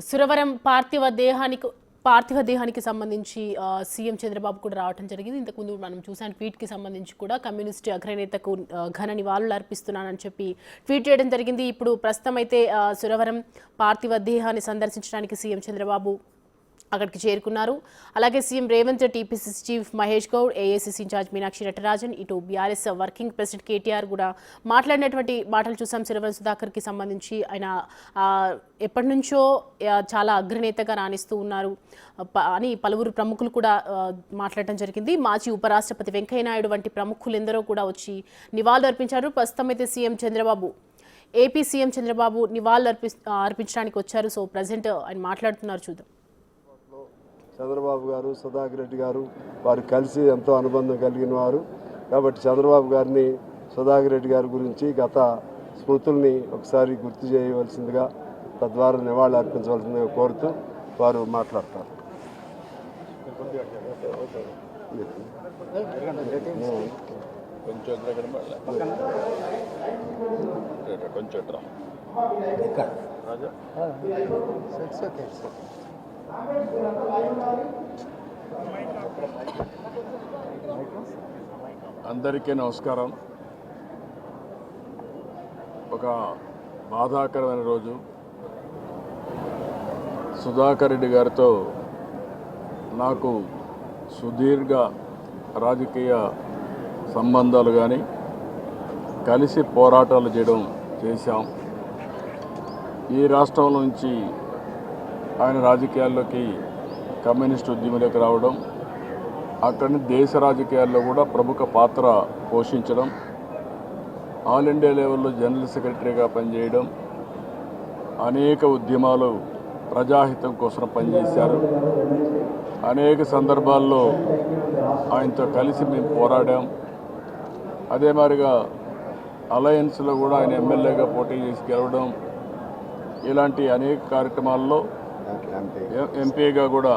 సురవరం పార్థివ దేహానికి సంబంధించి సీఎం చంద్రబాబు కూడా రావడం జరిగింది. ఇంతకుముందు మనం చూసాం ట్వీట్కి సంబంధించి కూడా కమ్యూనిస్ట్ అగ్రనేతకు ఘన నివాళులు అర్పిస్తున్నానని చెప్పి ట్వీట్ చేయడం జరిగింది. ఇప్పుడు ప్రస్తుతం అయితే సురవరం పార్థివ దేహాన్ని సందర్శించడానికి సీఎం చంద్రబాబు అక్కడికి చేరుకున్నారు. అలాగే CM Revanth, TPCC chief Mahesh Goud, AICC incharge Meenakshi Natarajan, ఇటు బీఆర్ఎస్ వర్కింగ్ ప్రెసిడెంట్ కేటీఆర్ కూడా మాట్లాడినటువంటి మాటలు చూసాం. సురవరం సుధాకర్కి సంబంధించి ఆయన ఎప్పటి నుంచో చాలా అగ్రనేతగా రాణిస్తూ ఉన్నారు అని పలువురు ప్రముఖులు కూడా మాట్లాడటం జరిగింది. మాజీ ఉపరాష్ట్రపతి వెంకయ్యనాయుడు వంటి ప్రముఖులు ఎందరో కూడా వచ్చి నివాళులు అర్పించారు. ప్రస్తుతం అయితే ఏపీ సీఎం చంద్రబాబు నివాళులు అర్పించడానికి వచ్చారు. సో ప్రజెంట్ ఆయన మాట్లాడుతున్నారు, చూద్దాం. చంద్రబాబు గారు, సుధాకర్ రెడ్డి గారు వారు కలిసి ఎంతో అనుబంధం కలిగిన వారు కాబట్టి చంద్రబాబు గారిని, సుధాకర్ రెడ్డి గారి గురించి గత స్మృతుల్ని ఒకసారి గుర్తు చేయవలసిందిగా, తద్వారా నివాళులు అర్పించవలసిందిగా కోరుతూ వారు మాట్లాడతారు. అందరికీ నమస్కారం. ఒక బాధాకరమైన రోజు. సుధాకర్ రెడ్డి గారితో నాకు సుదీర్ఘ రాజకీయ సంబంధాలు కానీ కలిసి పోరాటాలు చేశాం. ఈ రాష్ట్రం నుంచి ఆయన రాజకీయాల్లోకి కమ్యూనిస్ట్ ఉద్యమంలోకి రావడం, అక్కడి దేశ రాజకీయాల్లో కూడా ప్రముఖ పాత్ర పోషించడం, ఆల్ ఇండియా లెవెల్లో జనరల్ సెక్రటరీగా పనిచేయడం, అనేక ఉద్యమాలు ప్రజాహితం కోసం పనిచేశారు. అనేక సందర్భాల్లో ఆయనతో కలిసి మేము పోరాడాం. అదే మాదిరిగా అలయన్స్లో కూడా ఆయన ఎమ్మెల్యేగా పోటీ చేసి గెలవడం, ఇలాంటి అనేక కార్యక్రమాల్లో ఎంపీగా కూడా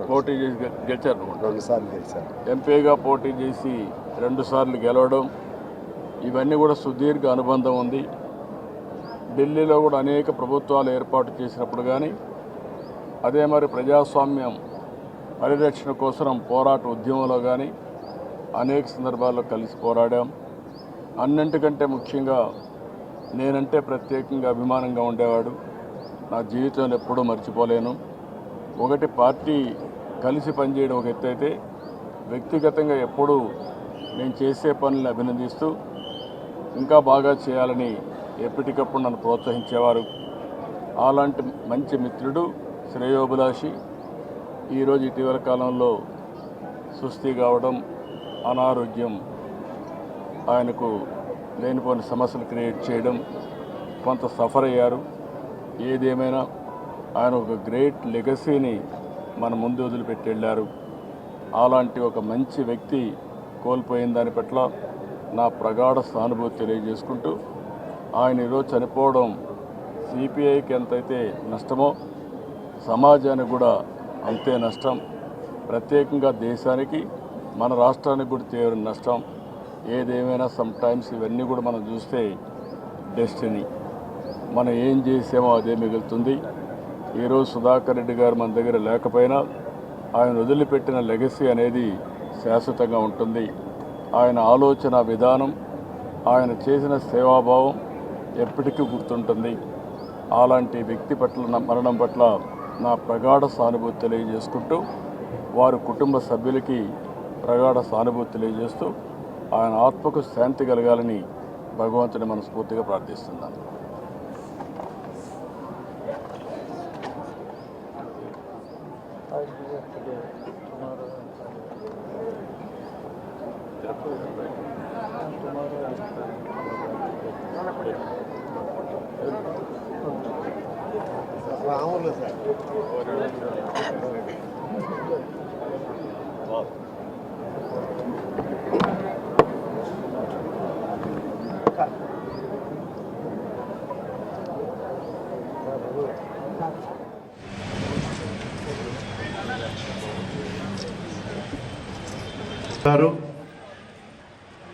పోటీ చేసి గెలిచారు. 2 సార్లు గెలిచారు. ఎంపీగా పోటీ చేసి 2 సార్లు గెలవడం, ఇవన్నీ కూడా సుదీర్ఘ అనుబంధం ఉంది. ఢిల్లీలో కూడా అనేక ప్రభుత్వాలు ఏర్పాటు చేసినప్పుడు కానీ, అదే మరి ప్రజాస్వామ్యం పరిరక్షణ కోసం పోరాట ఉద్యమంలో కానీ అనేక సందర్భాల్లో కలిసి పోరాడాం. అన్నింటికంటే ముఖ్యంగా నేనంటే ప్రత్యేకంగా అభిమానంగా ఉండేవాడు. నా జీవితంలో ఎప్పుడూ మర్చిపోలేను. ఒకటి, పార్టీ కలిసి పనిచేయడం ఒక ఎత్తు అయితే, వ్యక్తిగతంగా ఎప్పుడూ నేను చేసే పనులను అభినందిస్తూ ఇంకా బాగా చేయాలని ఎప్పటికప్పుడు నన్ను ప్రోత్సహించేవారు. అలాంటి మంచి మిత్రుడు, శ్రేయోభిలాషి ఈరోజు ఇటీవల కాలంలో సుస్థి కావడం, అనారోగ్యం, ఆయనకు లేనిపోని సమస్యలు క్రియేట్ చేయడం, కొంత సఫర్ అయ్యారు. ఏదేమైనా ఆయన ఒక గ్రేట్ లెగసీని మన ముందు వదిలిపెట్టి వెళ్ళారు. అలాంటి ఒక మంచి వ్యక్తి కోల్పోయిన దాని పట్ల నా ప్రగాఢ సానుభూతి తెలియజేసుకుంటూ, ఆయన ఈరోజు చనిపోవడం సిపిఐకి ఎంతైతే నష్టమో సమాజానికి కూడా అంతే నష్టం. ప్రత్యేకంగా దేశానికి, మన రాష్ట్రానికి కూడా తీవ్ర నష్టం. ఏదేమైనా సమ్టైమ్స్ ఇవన్నీ కూడా మనం చూస్తే డెస్టినీ, మనం ఏం చేసామో అదే మిగులుతుంది. ఈరోజు సుధాకర్ రెడ్డి గారు మన దగ్గర లేకపోయినా ఆయన వదిలిపెట్టిన లెగసీ అనేది శాశ్వతంగా ఉంటుంది. ఆయన ఆలోచన విధానం, ఆయన చేసిన సేవాభావం ఎప్పటికీ గుర్తుంటుంది. అలాంటి వ్యక్తి పట్ల, మరణం పట్ల నా ప్రగాఢ సానుభూతి తెలియజేసుకుంటూ, వారి కుటుంబ సభ్యులకి ప్రగాఢ సానుభూతి తెలియజేస్తూ, ఆయన ఆత్మకు శాంతి కలగాలని భగవంతుని మనస్ఫూర్తిగా ప్రార్థిస్తున్నాను.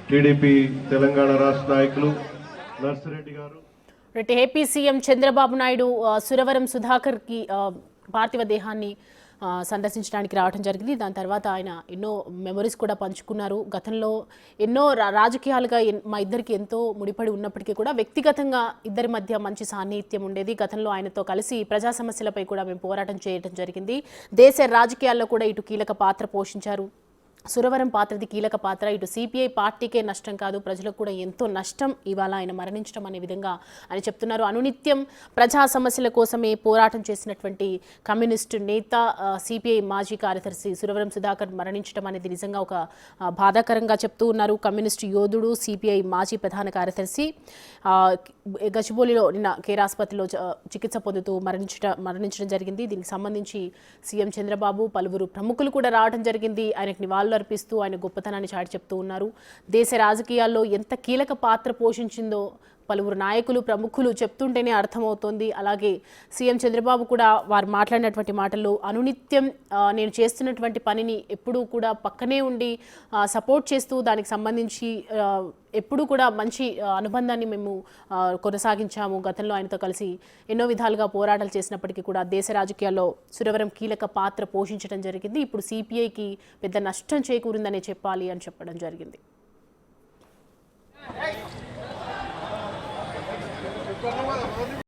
టీడీపీ తెలంగాణ రాష్ట్ర నాయకులు నర్సిరెడ్డి గారు. ఏపీ సీఎం చంద్రబాబు నాయుడు సురవరం సుధాకర్కి పార్థివ దేహాన్ని సందర్శించడానికి రావడం జరిగింది. దాని తర్వాత ఆయన ఎన్నో మెమరీస్ కూడా పంచుకున్నారు. గతంలో ఎన్నో రాజకీయాలుగా మా ఇద్దరికి ఎంతో ముడిపడి ఉన్నప్పటికీ కూడా వ్యక్తిగతంగా ఇద్దరి మధ్య మంచి సాన్నిహిత్యం ఉండేది. గతంలో ఆయనతో కలిసి ప్రజా సమస్యలపై కూడా మేము పోరాటం చేయడం జరిగింది. దేశ రాజకీయాల్లో కూడా ఇటు కీలక పాత్ర పోషించారు. సురవరం పాత్రది కీలక పాత్ర. ఇటు సిపిఐ పార్టీకే నష్టం కాదు, ప్రజలకు కూడా ఎంతో నష్టం ఇవాళ ఆయన మరణించడం అనే విధంగా ఆయన చెప్తున్నారు. అనునిత్యం ప్రజా సమస్యల కోసమే పోరాటం చేసినటువంటి కమ్యూనిస్టు నేత సిపిఐ మాజీ కార్యదర్శి సురవరం సుధాకర్ మరణించడం అనేది నిజంగా ఒక బాధాకరంగా చెప్తూ ఉన్నారు. కమ్యూనిస్టు యోధుడు, సిపిఐ మాజీ ప్రధాన కార్యదర్శి గచ్చిబౌలిలో నిన్న కేర్ ఆసుపత్రిలో చికిత్స పొందుతూ మరణించడం జరిగింది. దీనికి సంబంధించి సీఎం చంద్రబాబు, పలువురు ప్రముఖులు కూడా రావడం జరిగింది. ఆయనకు నివాళులు అర్పిస్తూ ఆయన గొప్పతనాన్ని చాటి చెప్తూ ఉన్నారు. దేశ రాజకీయాల్లో ఎంత కీలక పాత్ర పోషించిందో పలువురు నాయకులు, ప్రముఖులు చెప్తుంటేనే అర్థమవుతోంది. అలాగే సీఎం చంద్రబాబు కూడా వారు మాట్లాడినటువంటి మాటల్లో అనునిత్యం నేను చేస్తున్నటువంటి పనిని ఎప్పుడూ కూడా పక్కనే ఉండి సపోర్ట్ చేస్తూ దానికి సంబంధించి ఎప్పుడూ కూడా మంచి అనుబంధాన్ని మేము కొనసాగించాము. గతంలో ఆయనతో కలిసి ఎన్నో విధాలుగా పోరాటాలు చేసినప్పటికీ కూడా దేశ రాజకీయాల్లో సురవరం కీలక పాత్ర పోషించడం జరిగింది. ఇప్పుడు సిపిఐకి పెద్ద నష్టం చేకూరిందనే చెప్పాలి అని చెప్పడం జరిగింది.